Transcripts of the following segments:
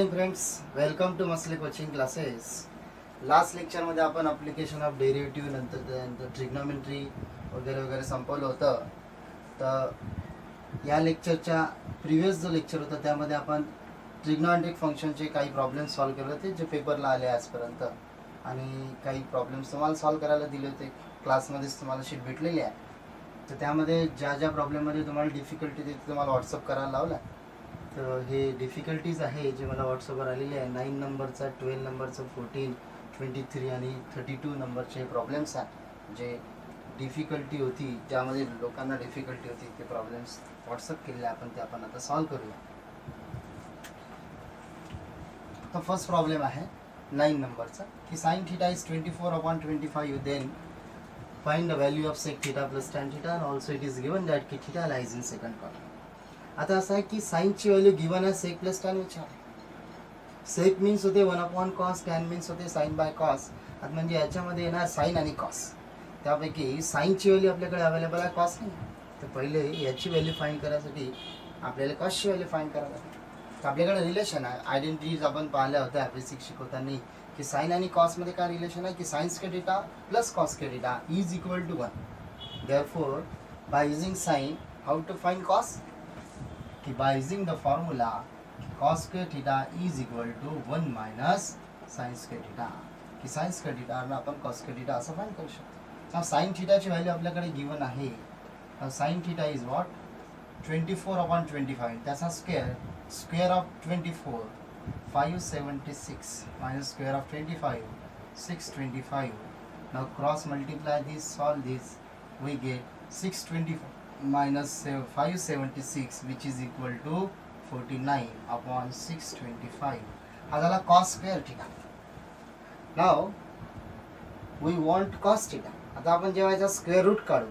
Friends, welcome to मसले coaching classes. Last लेक्चरमध्ये आपण अप्लिकेशन ऑफ डेरिव्हेटिव्ह नंतर त्यानंतर ट्रिग्नोमेट्री वगैरे वगैरे संपवलं होतं. तर या लेक्चरच्या प्रिव्हियस जो लेक्चर होता त्यामध्ये आपण ट्रिग्नोमेट्रिक फंक्शनचे काही प्रॉब्लेम्स सॉल्व केले होते जे पेपरला आले आजपर्यंत, आणि काही प्रॉब्लेम्स तुम्हाला सॉल्व करायला दिले होते. क्लासमध्येच तुम्हाला शीट भेटलेली आहे. तर त्यामध्ये ज्या ज्या प्रॉब्लेममध्ये तुम्हाला डिफिकल्टी ते तुम्हाला व्हॉट्सअप करायला लावला. तर हे डिफिकल्टीज आहे जे मला व्हॉट्सअपवर आलेले आहे. 9 नंबरचा, 12 नंबरचा, 14, 23 आणि 32 नंबरचे प्रॉब्लेम्स आहेत जे डिफिकल्टी होती, ज्यामध्ये लोकांना डिफिकल्टी होती. ते प्रॉब्लेम्स व्हॉट्सअप केलेले आपण ते आपण आता सॉल्व करूया. तर फर्स्ट प्रॉब्लेम आहे 9 नंबरचा की sine theta is 24/25. Then find the value of sec theta plus tan theta and also it is given that की theta lies in second quadrant. आता असं आहे की साईनची व्हॅल्यू गिवन आहे सेक प्लस टॅन विचार. सेक मीन्स होते 1/cos, टॅन मीन्स होते sign by cos. आता म्हणजे याच्यामध्ये येणार साइन आणि कॉस. त्यापैकी साईनची व्हॅल्यू आपल्याकडे अवेलेबल आहे, कॉस नाही. तर पहिले याची व्हॅल्यू फाइंड करण्यासाठी आपल्याला कॉसची व्हॅल्यू फाइंड करायला लागेल. तर आपल्याकडे रिलेशन आहे, आयडेंटिटीज आपण पाहिल्या होत्या बेसिक शिकवताना की साइन आणि कॉसमध्ये काय रिलेशन आहे की sine square theta plus cos square theta is equal to 1. Therefore by using sine how to find cos कि by using the formula cos square theta is equal to 1 minus sin square theta कि sin square theta ना आपण cos square theta असं find करू शकतो. now sin theta ची value आपल्याकडे given आहे. sin theta is what 24/25. त्याचा square of 24 576 minus square of 25 625. now cross multiply this, solve this, we get 624 minus 576 which is equal to 49/625. हा झाला cos square theta. now we want cos theta. आता आपण जेव्हा याचा square root काढू,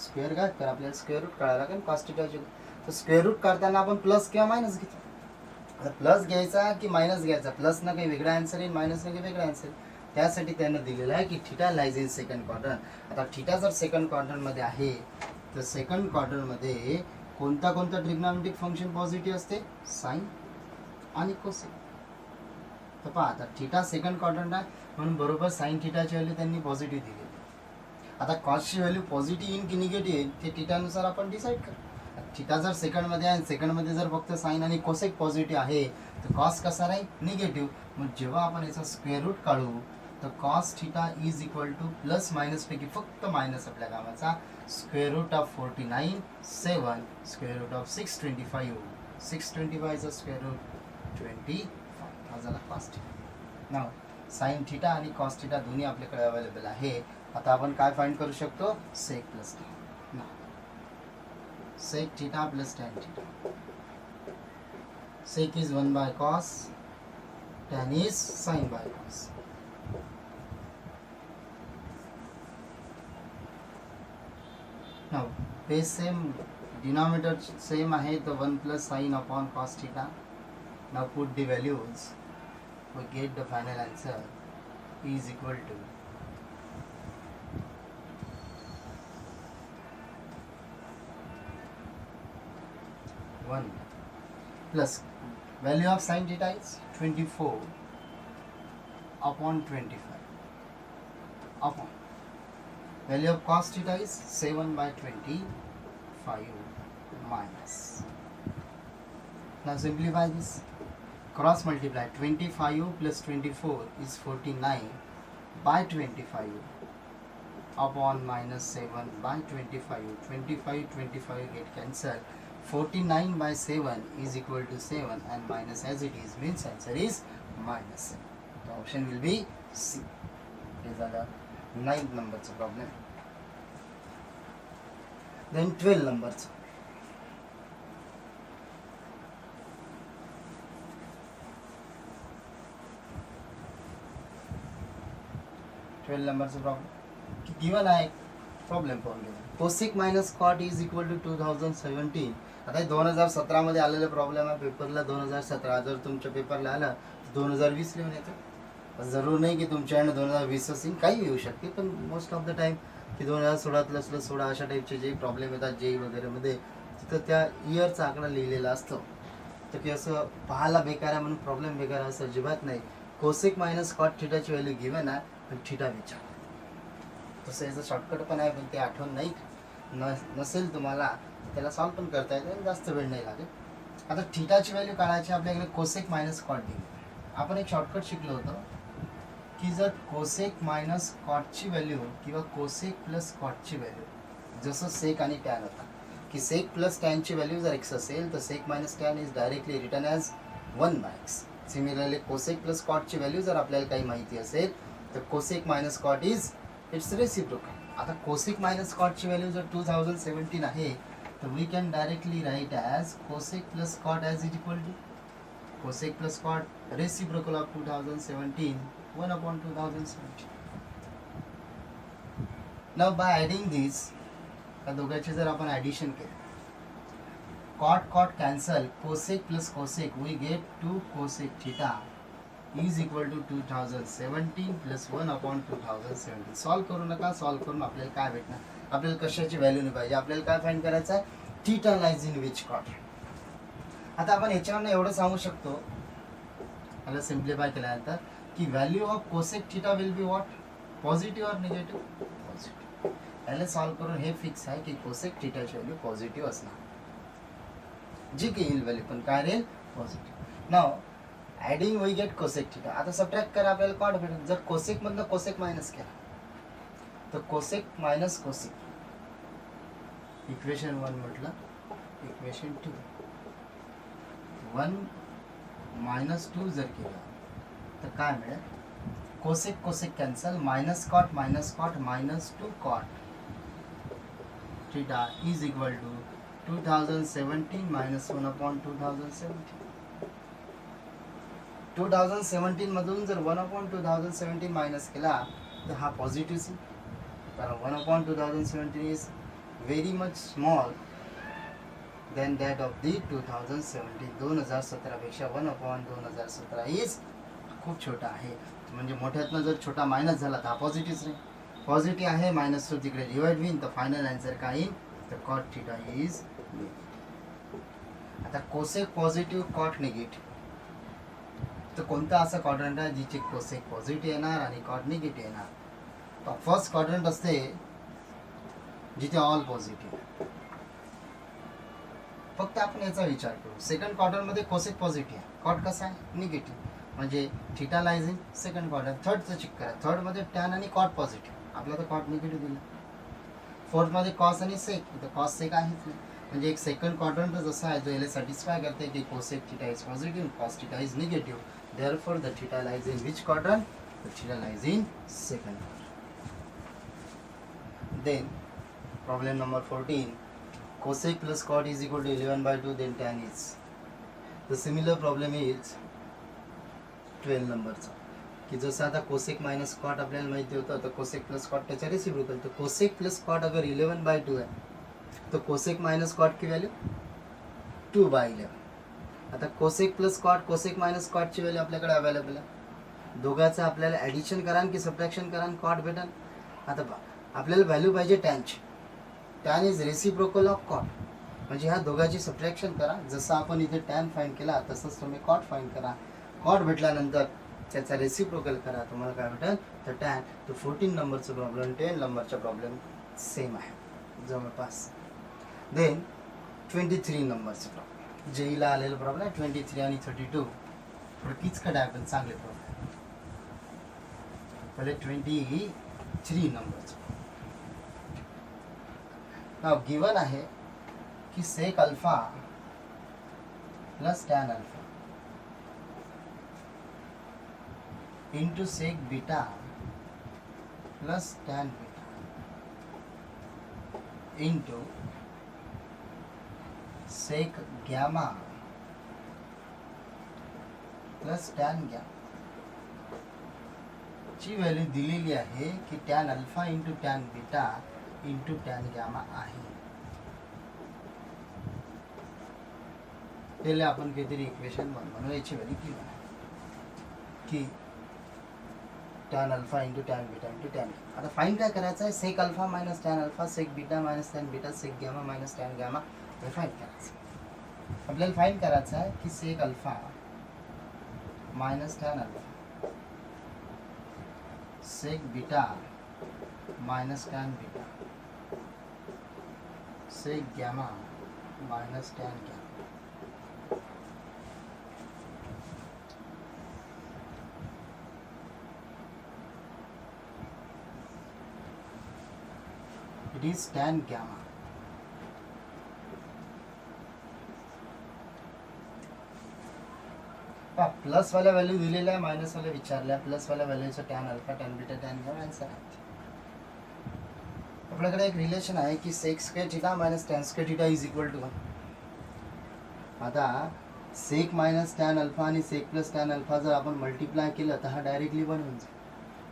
square काय तर आपल्याला स्क्वेअर रूट काढायला लागेल cos theta चे. तर स्क्वेअर रूट काढताना आपण प्लस किंवा मायनस घेतो. आता प्लस घ्यायचा की मायनस घ्यायचा, प्लस ना काही वेगळा आन्सर येईल, मायनस ना काही वेगळा आन्सर. त्यासाठी त्यानं दिलेलं आहे की theta lies in second quadrant. आता थीटा जर सेकंड क्वाड्रंटमध्ये आहे तर सेकंड क्वाड्रंटमध्ये कोणता ट्रिग्नोमेट्रिक फंक्शन पॉझिटिव्ह असते, साइन आणि कोसेक. तर पहा आता थीटा सेकंड क्वाड्रंट आहे म्हणून बरोबर साइन थीटाची व्हॅल्यू त्यांनी पॉझिटिव्ह दिलेली. आता कॉसची व्हॅल्यू पॉझिटिव्ह येईल की निगेटिव्ह येईल ते थीटानुसार आपण डिसाईड करू. थीटा जर सेकंडमध्ये आहे, सेकंडमध्ये जर फक्त साइन आणि कोसेक पॉझिटिव्ह आहे तर कॉस कसा राहील, निगेटिव्ह. मग जेव्हा आपण याचा स्क्वेअर रूट काढू तर cos theta is equal to plus minus पैकी फक्त मायनस आपल्या कामाचा. Square root of 49 7, square root of 625, 625 square root 25. हा झाला cos theta. Now sine theta आणि कॉस थीटा दोन्ही आपल्याकडे अवेलेबल आहे. आता आपण काय फाइंड करू शकतो, sec plus tan. Sec theta plus tan theta. Sec is 1/cos, tan is sine by cos. now base same, denominator same आहे तो 1 plus sin upon cos theta. now put the values, we get the final answer is equal to 1 plus value of sin theta is 24/25 upon value of cos theta is 7/25 minus. now simplify this, cross multiply. 25 plus 24 is 49/25 upon minus 7/25. 25 get cancelled. 49/7 is equal to 7 and minus as it is means answer is minus 7. the option will be C. These are the 9th number's problem. then 12 numbers. 12 नंबरचा problem given आहे. Problem पाहून घेऊ. Cosec minus cot is equal to 2017. आता 2017 मध्ये आलेला problem आहे पेपरला. 2017 जर तुमच्या पेपरला आला 2020 लिहून येतो. जरूर नाही की तुमच्याकडे 2020 असेल, काही येऊ शकते, पण मोस्ट ऑफ द टाइम की 2016 असलं 16 अशा टाईपचे जे प्रॉब्लेम येतात जे वगैरे मध्ये तिथं त्या इयरचा आकडा लिहिलेला असतो. तर की असं पाहायला बेकार आहे म्हणून प्रॉब्लेम बेकार आहे असं अजिबात नाही. कोसेक मायनस कॉट थिटाची व्हॅल्यू गिवन आहे पण थिटा विचार तसं याचं शॉर्टकट पण आहे पण ते आठवण नाही नसेल तुम्हाला त्याला सॉल्व पण करता येते आणि जास्त वेळ नाही लागेल. आता थिटाची व्हॅल्यू काढायची आपल्याकडे कोसेक मायनस कॉट दिली. आपण एक शॉर्टकट शिकलो होतो की जर कोसेक मायनस कॉटची व्हॅल्यू किंवा कोसेक प्लस कॉटची व्हॅल्यू जसं सेक आणि टॅन होता की सेक प्लस टॅनची व्हॅल्यू जर एक्स असेल तर sec minus tan is directly return as 1/x. Similarly cosec plus कॉटची व्हॅल्यू जर आपल्याला काही माहिती असेल तर cosec minus cot is it's reciprocal. आता कोसेक मायनस कॉटची व्हॅल्यू जर 2017 आहे तर we can directly write as cosec plus cot as is equal to cosec plus cot reciprocal of 2017 1/2017. Now by adding this या दोघांचे जर आपण ॲडिशन केलं cot cot cancel cosec plus cosec we get 2 cosec theta is equal to 2017 plus 1/2017. Solve करू नका. Solve करून आपल्याला काय भेटणार आपल्याला कशाची व्हॅल्यू नाही पाहिजे आपल्याला काय फाइंड करायचं आहे theta lies in which cot. आता आपण याच्यावरनं एवढं सांगू शकतो मला सिम्प्लिफाय केल्यानंतर की value of cosec theta will B what positive और निगेटिव्ह पॉझिटिव्ह. याला सॉल्व करून हे फिक्स आहे की कोसेक थिटाची व्हॅल्यू पॉझिटिव्ह असणार जी की येईल व्हॅल्यू पण काय राहील positive. Now adding we get cosec theta. आता सबट्रॅक्ट करा आपल्याला कॉट भेटेल. जर कोसेक मधनं कोसेक मायनस केला तर कोसेक मायनस कोसेक इक्वेशन 1 म्हटलं इक्वेशन 2 1 मायनस 2 जर केलं तर काय मिळेल cosec cosec cancel minus cot minus 2 cot theta is equal to 2017 minus 1/2017. 2017 मधून जर 1/2017 मायनस केला तर हा पॉझिटिव्ह सी कारण 1/2017 is very much small than that of the 2017. 2017 पेक्षा 1/2017 इज खूप छोटा आहे. म्हणजे मोठ्यातनं जर छोटा मायनस झाला तर हा पॉझिटिव्ह नाही पॉझिटिव्ह आहे मायनस 2 तिकडे डिवाइड होईल तर फायनल आन्सर काय येईल तर कॉट थिटा इज. आता कोसेक पॉझिटिव्ह कॉट निगेटिव्ह तर कोणता असा क्वाड्रंट आहे जिचे कोसेक पॉझिटिव्ह येणार आणि कॉट निगेटिव्ह येणार. तर फर्स्ट क्वाड्रंट असते जिथे ऑल पॉझिटिव्ह. फक्त आपण याचा विचार करू सेकंड क्वाड्रंटमध्ये कोसेक पॉझिटिव्ह आहे कॉट कसा आहे निगेटिव्ह म्हणजे theta lies in second quadrant. थर्डचं चेक करा थर्डमध्ये टॅन आणि कॉट पॉझिटिव्ह आपला तर कॉट निगेटिव्ह दिला. फोर्थमध्ये कॉस आणि सेक तर कॉस सेक आहेच नाही म्हणजे एक सेकंड क्वाड्रंट जसा आहे जो याला सॅटिस्फाय करते की cosec theta is positive cos theta is negative. Therefore, the theta lies in which quadrant? The theta lies in second quadrant. Then, problem number 14. Cosec plus cot is equal to 11/2. Then tan is. The similar problem is 12 नंबरचा की जसं आता cosec minus cot आपल्याला माहिती होतं तर cosec plus cot त्याच्या reciprocal. तर कोसेक प्लस कॉट अगर 11/2 आहे तो कोसेक मायनस कॉट की व्हॅल्यू 2/11. आता cosec plus cot cosec minus कॉटची व्हॅल्यू आपल्याकडे अवेलेबल आहे. दोघांचं आपल्याला ॲडिशन करा की सबट्रॅक्शन करा कॉट भेटेल. आता आपल्याला व्हॅल्यू पाहिजे टॅनची. Tan is reciprocal of cot म्हणजे ह्या दोघांची सबट्रॅक्शन करा. जसं आपण इथे टॅन फाइंड केला तसंच तुम्ही कॉट फाइंड करा. कॉट भेटल्यानंतर त्याचा रेसिप्रोकल करा तुम्हाला काय भेटेल तर टॅन. तर 14 नंबरचं प्रॉब्लेम 10 नंबरचा प्रॉब्लेम सेम आहे जवळपास. देन 23 नंबरचं प्रॉब्लेम जेईला आलेलं प्रॉब्लेम 23 आणि 32 थोडं किचकट आहे पण चांगले प्रॉब्लेम. पहिले 23 नंबरचं नाव गिवन आहे की sec alpha plus tan alpha into sec beta plus tan beta into sec gamma plus tan gamma ची व्हॅल्यू दिलेली आहे की tan alpha into tan beta into tan gamma आहे. त्याला आपण काहीतरी इक्वेशन म्हणून याची व्हॅल्यू किती आहे की tan alpha into tan beta into tan. आता फाईंड काय करायचं आहे sec alpha minus tan alpha sec beta minus tan beta sec gamma minus tan gamma हे फाईंड करायचं. आपल्याला फाईंड करायचं आहे की sec alpha minus tan alpha sec beta minus tan beta sec gamma minus tan gamma. It is tan gamma. Plus वाल्या value दिलेल्या आहे, minus वाल्या विचारल्या. प्लस वाल्या व्हॅल्यूचं tan alpha tan beta tan gamma answer आहे. आपल्याकडे एक रिलेशन आहे की sec square theta minus tan square theta is equal to 1. आता सेक मायनस टॅन अल्फा आणि सेक प्लस टॅन अल्फा जर आपण मल्टिप्लाय केलं तर हा डायरेक्टली 1 होऊन जाईल.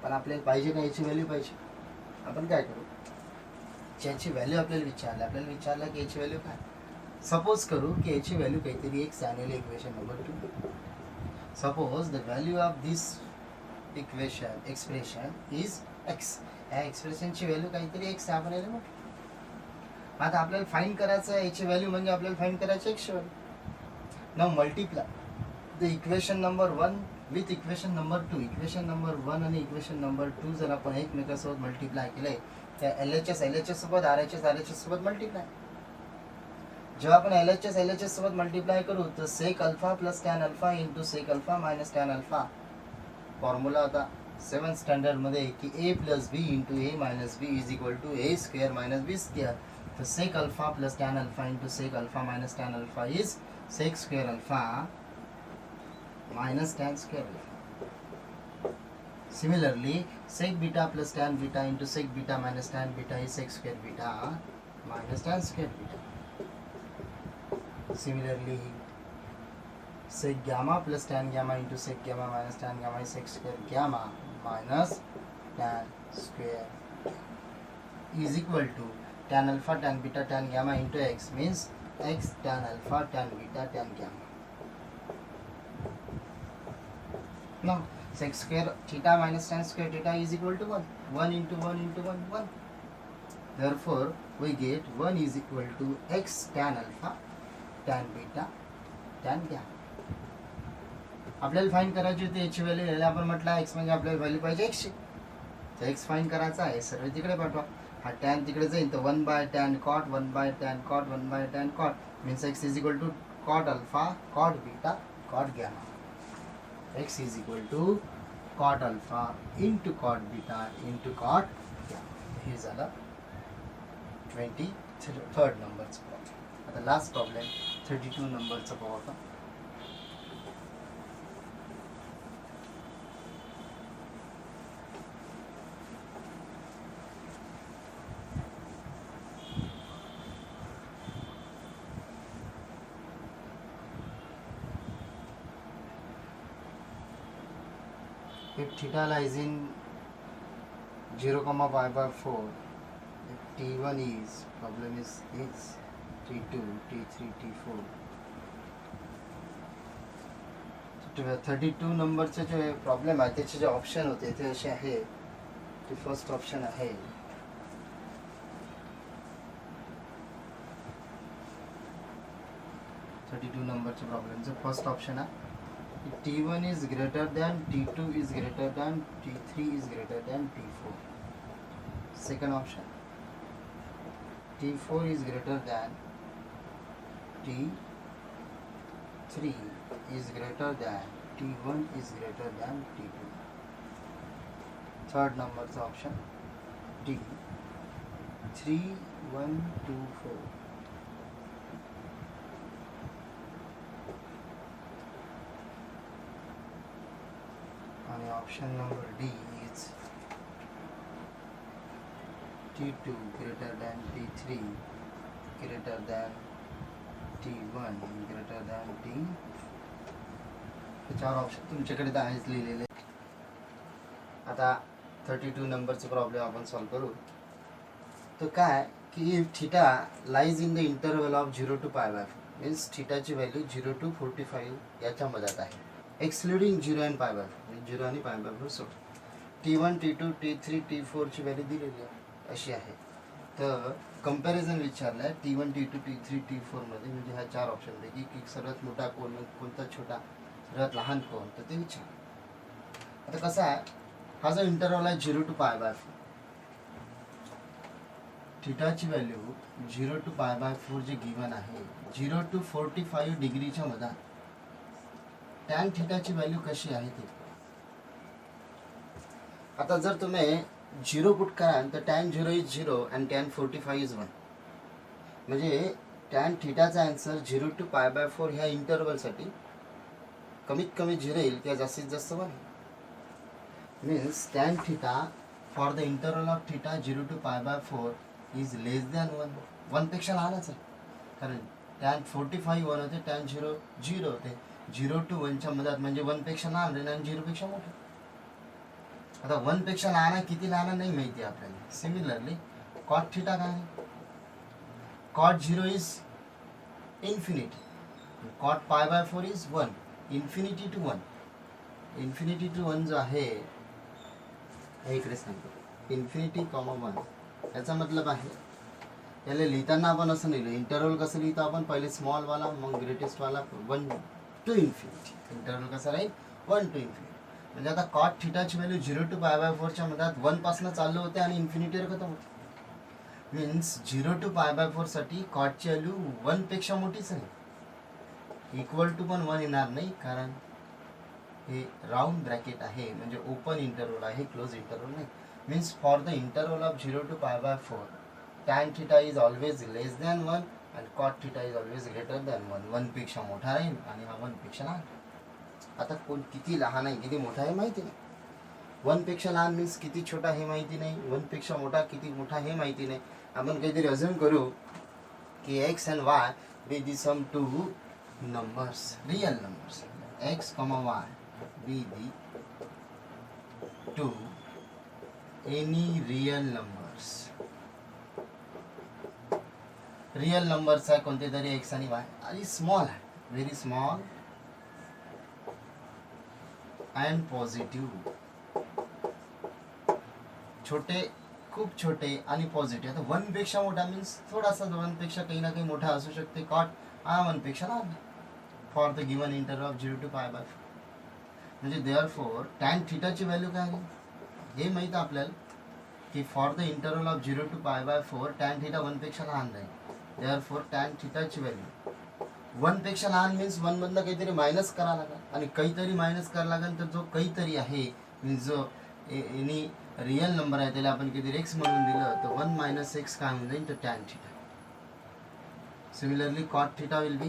पण आपल्याला पाहिजे का याची व्हॅल्यू पाहिजे. आपण काय करू, ज्याची व्हॅल्यू आपल्याला विचारलं की याची व्हॅल्यू काय. सपोज करू की याची व्हॅल्यू काहीतरी एक्स आणेल equation number 2. Suppose the value of this equation expression is x. या एक्सप्रेशनची व्हॅल्यू काहीतरी एक्स आपण याला म्हटलं. आता आपल्याला फाइंड करायचं आहे याची व्हॅल्यू, म्हणजे आपल्याला फाइंड करायची एक्सची value. Now multiply the equation number 1 with equation number 2. Equation number 1 आणि इक्वेशन नंबर 2 जर आपण एकमेकांसोबत मल्टिप्लाय केले त्या LHS सोबत RHS सोबत मल्टिप्लाय. जेव्हा आपण LHS सोबत मल्टिप्लाय करू तर sec alpha plus tan alpha into sec alpha minus tan alpha. Formula होता 7th स्टँडर्ड मध्ये की A plus B into A minus B is equal to A square minus B square. तर sec alpha plus tan alpha into sec alpha minus tan alpha is sec square alpha minus tan square alpha. Similarly, sec beta plus tan beta into sec beta minus tan beta is sec square beta minus tan square beta. Similarly, sec gamma plus tan gamma into sec gamma minus tan gamma is sec square gamma minus tan square gamma is equal to tan alpha tan beta tan gamma into x means x tan alpha tan beta tan gamma. Now sec square theta minus tan square theta is equal to 1. 1 into 1 into 1, 1. Therefore, we get 1 is equal to x tan alpha tan beta tan gamma. आपल्याला find करायची होती याची value. याला आपण म्हटलं x म्हणजे आपल्याला value पाहिजे x ची. तर x फाइंड करायचा आहे, सर्व तिकडे पाठवा. हा tan तिकडे जाईल तर 1 by tan cot 1 by tan cot 1 by tan cot means x is equal to cot alpha cot beta cot gamma. X is equal to cot alpha into cot beta into cot gamma. हे झालं 23rd नंबरचं problem. आता last problem 32 नंबरचं पाहू आपण. If theta lies in 0, pi by 4, if T1 is, problem is this, T2, T3, T4. 32 नंबरचे जे problem आहे त्याचे जे ऑप्शन होते ते असे आहे की फर्स्ट ऑप्शन आहे नंबरचे प्रॉब्लेमचं फर्स्ट ऑप्शन आहे T1 is greater than, T2 is greater than, T3 is greater than T4. Second option, T4 is greater than, T3 is greater than, T1 is greater than T2. Third number's option, D, 3, 1, 2, 4. And option number D is T2 greater than T3 greater than T1 greater than T. हे चार option तुमच्याकडे तर आहेच लिहिलेले. आता 32 नंबरचे problem आपण solve करू. तर काय की theta lies in the interval of 0 to pi by 4 means थीटाची व्हॅल्यू 0 to 45 याच्या मध्यात आहे. एक्सक्लुडिंग 0 and pi by 4 0 आणि pi by 4 सोड. T1 T2 T3 T4 ची व्हॅल्यू दिलेली आहे अशी आहे. तर कंपॅरिझन विचारलं आहे T1 T2 T3 T4 मध्ये, म्हणजे ह्या 4 ऑप्शनपैकी की सर्वात मोठा कोण, कोणता छोटा, सर्वात लहान कोण, तर ते विचार. आता कसं आहे, हा जो इंटरव्हल आहे 0 to π/4, थिटाची व्हॅल्यू 0 to π/4 जे गिवन आहे 0 to 45 डिग्रीच्या मधात टॅन थिटाची व्हॅल्यू कशी आहे ते. आता जर तुम्ही 0 पुट कराल तर tan 0 is 0 and tan 45 is 1, म्हणजे टॅन थिटाचा आन्सर 0 to π/4 ह्या इंटरवलसाठी कमीत कमी 0 येईल किंवा जास्तीत जास्त 1. Means tan theta for the interval of theta 0 to π/4 is less than 1. 1 पेक्षा लहानच आहे, कारण टॅन 45 1 होते, टॅन 0 0 होते. 0 to 1 च्या मधात म्हणजे 1 पेक्षा लहान राहील आणि 0 पेक्षा मोठं. आता 1 पेक्षा लहान आहे, किती लहान आहे नाही माहिती आपल्याला. सिमिलरली कॉट थिटा काय आहे, cot 0 is infinity, cot π/4 is 1, infinity to 1. Infinity to 1 जो आहे हे इकडे सांगतो, इन्फिनिटी कॉमा 1, याचा मतलब आहे याला लिहिताना आपण असं लिहिलं, इंटरव्हल कसं लिहितो आपण, पहिले स्मॉल वाला मग ग्रेटेस्ट वाला 1 to इन्फिनिटी. इंटरव्हल कसं राहील 1 to इन्फिनिटी. म्हणजे आता कॉट थिटाची व्हॅल्यू 0 to π/4 च्या मधात 1 पासून चालू होते आणि इन्फिनिटीवर खतम होते. मीन्स 0 to π/4 साठी कॉटची व्हॅल्यू 1 पेक्षा मोठीच आहे. इक्वल टू पण 1 येणार नाही, कारण हे राऊंड ब्रॅकेट आहे, म्हणजे ओपन इंटरव्हल आहे, क्लोज इंटरव्हल नाही. Means for the interval of 0 to π/4 tan theta is always less than 1 and cot theta is always greater than 1. 1 पेक्षा मोठा राहील आणि हा 1 पेक्षा लहान. आता कोण किती लहान आहे किती मोठा आहे माहिती नाही. 1 पेक्षा लहान मीन्स किती छोटा हे माहिती नाही, 1 पेक्षा मोठा किती मोठा हे माहिती नाही. आपण काहीतरी अजून करू की x and y be the sum two numbers, real numbers. x, y be the two any real numbers. Real numbers आहे कोणते तरी x आणि y, आणि स्मॉल आहे, व्हेरी स्मॉल अँड पॉझिटिव्ह. छोटे, खूप छोटे आणि पॉझिटिव्ह. आता 1 पेक्षा मोठा मीन्स थोडासा 1 पेक्षा काही ना काही मोठा असू शकते. कॉट हा 1 पेक्षा लहान for the given interval of 0 to π/4. म्हणजे देअरफॉर टॅन थिटाची व्हॅल्यू काय आहे हे माहीत आपल्याला, की for the interval of 0 to π/4 tan theta 1 पेक्षा लहान राहील. देअरफॉर टॅन थिटाची व्हॅल्यू 1 पेक्षा लहान मीन्स 1 मधलं काहीतरी मायनस करावं लागेल, आणि काहीतरी मायनस करावं लागेल. तर जो काहीतरी आहे मीन्स जो एनी रियल नंबर आहे त्याला आपण काहीतरी x म्हणून दिलं तर 1 - x काय होऊन जाईल तर tan theta. Similarly cot theta will be,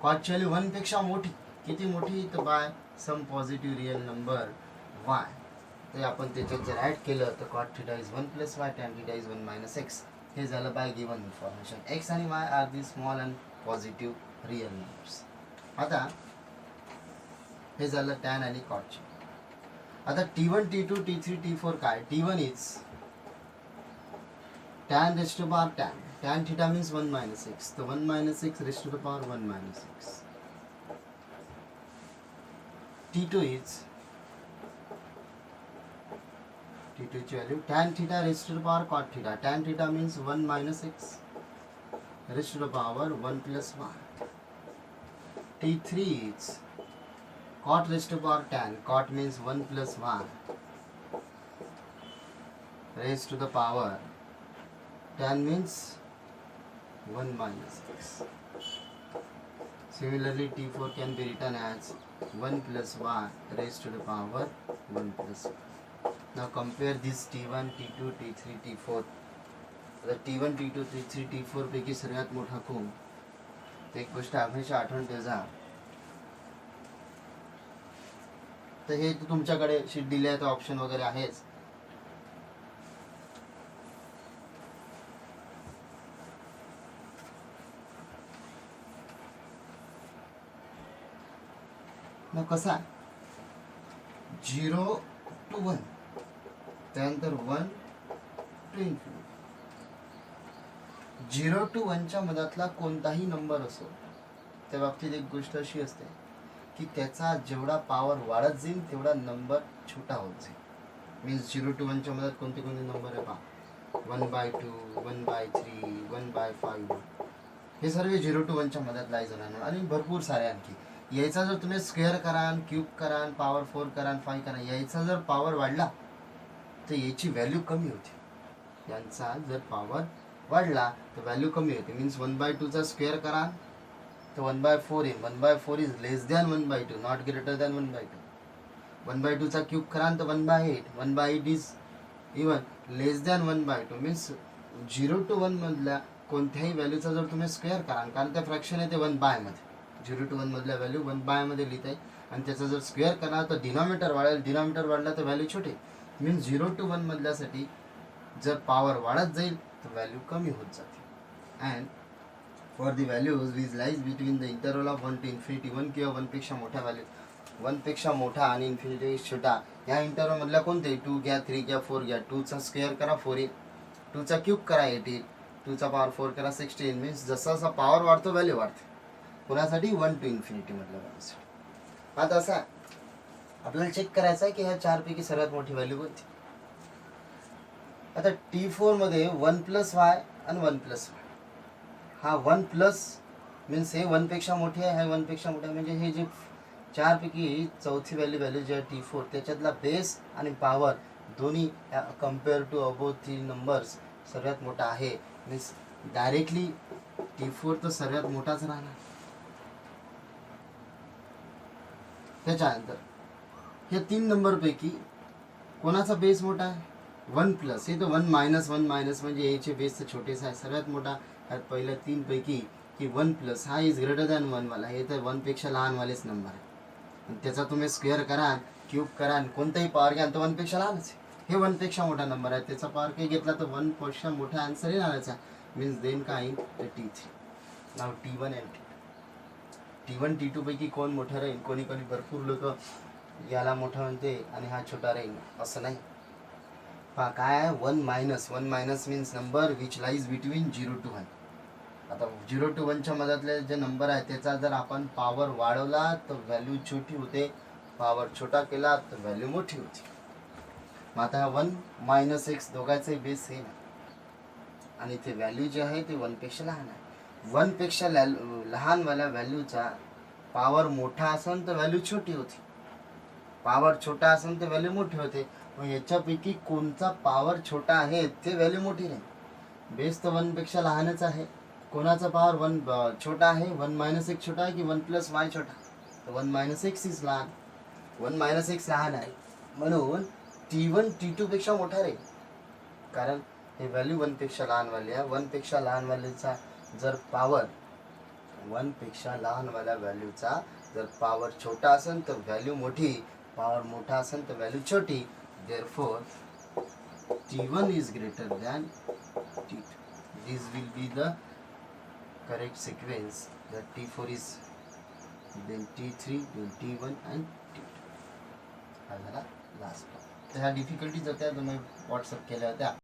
कॉटची व्हॅल्यू 1 पेक्षा मोठी, किती मोठी तर by some positive real number y. ते आपण त्याच्यात जर ॲड केलं तर cot theta is 1 + y, tan theta is 1 - x. हे झालं बाय गिवन इन्फॉर्मेशन. x आणि y are the small and positive real numbers. आता हे झालं टॅन आणि कॉटचे. आता T1 T2 T3 T4 काय, T1 is tan raised to the power tan. Tan theta means 1 - x. So 1 - x raised to the power 1 - x. T2 is T2 value tan theta raised to the power cot theta. Tan theta means 1 - x raised to the power 1 + y. T3 is cot raised to the power tan. Cot means 1 + y raised to the power tan means 1 - x. Similarly, T4 can be written as 1 + y raised to the power 1 + y. Now compare this T1, T2, T3, T4. The T1, T2, T3, T4 पैकी सर्वात मोठा कोण, एक गोष्ट हमेशा आठवण ठेवा. तर हे तुमच्याकडे शीट दिली आहे तर ऑप्शन वगैरे आहेच. मग कसा 0 to 1, त्यानंतर 1 to इन्फिनिटी. 0 to 1 च्या मधातला कोणताही नंबर असो, त्या बाबतीत एक गोष्ट अशी असते की त्याचा जेवढा पॉवर वाढत जाईल तेवढा नंबर छोटा होत जाईल. मीन्स 0 to 1 च्या मधात कोणते कोणते नंबर आहे पहा. 1/2, 1/3, 1/5 हे सर्व 0 to 1च्या मध्यात लाईज होणार आणि भरपूर सारे आणखी यायचा जर तुम्ही स्क्वेअर करा, क्यूब करा, पॉवर 4 करा, 5 करा, यायचा जर पॉवर वाढला तर याची व्हॅल्यू कमी होते. यांचा जर पॉवर वाढला तर व्हॅल्यू कमी होते. मीन्स 1/2चा स्क्वेअर करा तर 1/4 येईल. 1/4 is less than 1/2, not greater than 1/2. 1/2चा क्यूब करा तर 1/8. 1/8 is even less than 1/2. Means 0 to 1 मधल्या कोणत्याही व्हॅल्यूचा जर तुम्ही स्क्वेअर करा, कारण त्या फ्रॅक्शन आहे ते 1/, 0 to 1 मधल्या व्हॅल्यू 1/, मध्ये लिहित आहे आणि त्याचा जर स्क्वेअर करा तर डिनॉमिनेटर वाढेल. डिनॉमिनेटर वाढला तर व्हॅल्यू छोटे. मीन्स 0 to 1 मधल्यासाठी जर पॉवर वाढत जाईल तर व्हॅल्यू कमी होत जाते. And for the values which lies between the interval of 1 to infinity, 1 किंवा 1 पेक्षा मोठ्या व्हॅल्यू, 1 पेक्षा मोठा आणि इन्फिनिटी छोटा, या इंटरवल मधल्या कोणते 2 घ्या, 3 घ्या, 4 घ्या. 2चा स्क्वेअर करा 4 येईल, 2चा क्यूब करा 8 येईल, 2चा पॉवर 4 करा 16. मीन्स जसा जसा पॉवर वाढतो व्हॅल्यू वाढते. कोणासाठी 1 to infinity मधल्या व्हॅल्यूसाठी. आता असा आपल्याला चेक करायचं आहे की ह्या चारपैकी सर्वात मोठी व्हॅल्यू कोणती. आता T4 मध्ये 1+y आणि 1+y. हा 1+ मीन्स हे 1 पेक्षा मोठे आहे, हे 1 पेक्षा मोठे आहे. म्हणजे हे जे चारपैकी चौथी व्हॅल्यू जे आहे T4, त्याच्यातला बेस आणि पॉवर दोन्ही कम्पेअर टू अबोव 3 नंबर्स सर्वात मोठा आहे. मीन्स डायरेक्टली T4 तर सर्वात मोठाच राहणार. त्याच्यानंतर हे 3 नंबरपैकी कोणाचा बेस मोठा आहे. 1+, हे तर 1 - 1 - म्हणजे याचे बेस तर छोटेच आहे. सर्वात मोठा ह्यात पहिल्या 3 पैकी की 1+ हा इज ग्रेटर दॅन 1 वाला, हे तर 1 पेक्षा लहानवालेच नंबर आहे. आणि त्याचा तुम्ही स्क्वेअर करा, क्यूब करा, कोणताही पॉवर घ्या तर 1 पेक्षा लहानच आहे. हे 1 पेक्षा मोठा नंबर आहे, त्याचा पॉवर काही घेतला तर 1 पेक्षा मोठा आन्सर येणारचा. मीन्स देन काय तर T3. Now T1 and T1 T2 पैकी कोण मोठं राहील. कोणी कोणी भरपूर लोक याला मोठा म्हणते आणि हा छोटा राहील, असं नाही. पहा काय आहे 1 - 1 means number which lies between 0 to 1. आता 0 to 1च्या मधातले जे नंबर आहे त्याचा जर आपण पॉवर वाढवला तर व्हॅल्यू छोटी होते, पॉवर छोटा केला तर व्हॅल्यू मोठी होती. मग आता 1 - x दोघांचाही बेस सेम आहे आणि ते व्हॅल्यू जे आहे ते 1 पेक्षा लहान आहे. 1 पेक्षा लहानवाल्या व्हॅल्यूचा पॉवर मोठा असेल तर व्हॅल्यू छोटी होती, पॉवर छोटा असेल तर व्हॅल्यू मोठी होते. मग याच्यापैकी कोणचा पॉवर छोटा आहे ते व्हॅल्यू मोठी नाही. बेस तर 1 पेक्षा लहानच आहे. कोणाचा पॉवर 1 छोटा आहे. 1 - x छोटा आहे की 1+y छोटा. तर 1 - x इज लहान. 1 - x लहान आहे म्हणून T1 T2 पेक्षा मोठा राहील, कारण हे व्हॅल्यू 1 पेक्षा लहानवाली आहे. 1 पेक्षा लहानवालीचा जर पॉवर 1 पेक्षा लहानवाल्या व्हॅल्यूचा जर पॉवर छोटा असेल तर व्हॅल्यू मोठी, पॉवर मोठा असेल तर व्हॅल्यू छोटी. Therefore T1 is greater than T2. This will be the correct sequence. That T4 is then T3, then T1 and T2. हा झाला लास्ट. तर ह्या डिफिकल्टीज होत्या तुम्ही व्हॉट्सअप केल्या होत्या.